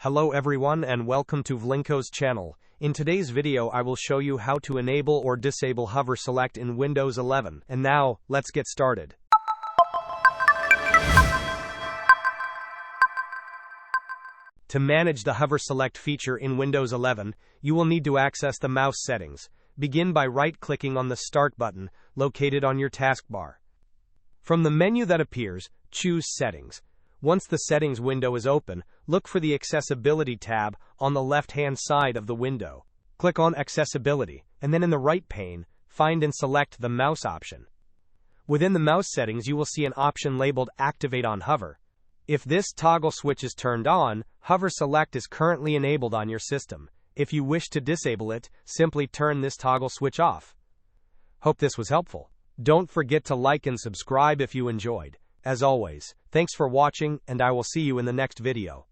Hello everyone and welcome to Vlinko's channel. In today's video I will show you how to enable or disable Hover Select in Windows 11. And now, let's get started. To manage the Hover Select feature in Windows 11, you will need to access the mouse settings. Begin by right-clicking on the Start button, located on your taskbar. From the menu that appears, choose Settings. Once the Settings window is open, look for the Accessibility tab on the left-hand side of the window. Click on Accessibility, and then in the right pane, find and select the Mouse option. Within the mouse settings you will see an option labeled Activate on Hover. If this toggle switch is turned on, Hover Select is currently enabled on your system. If you wish to disable it, simply turn this toggle switch off. Hope this was helpful. Don't forget to like and subscribe if you enjoyed. As always, thanks for watching, and I will see you in the next video.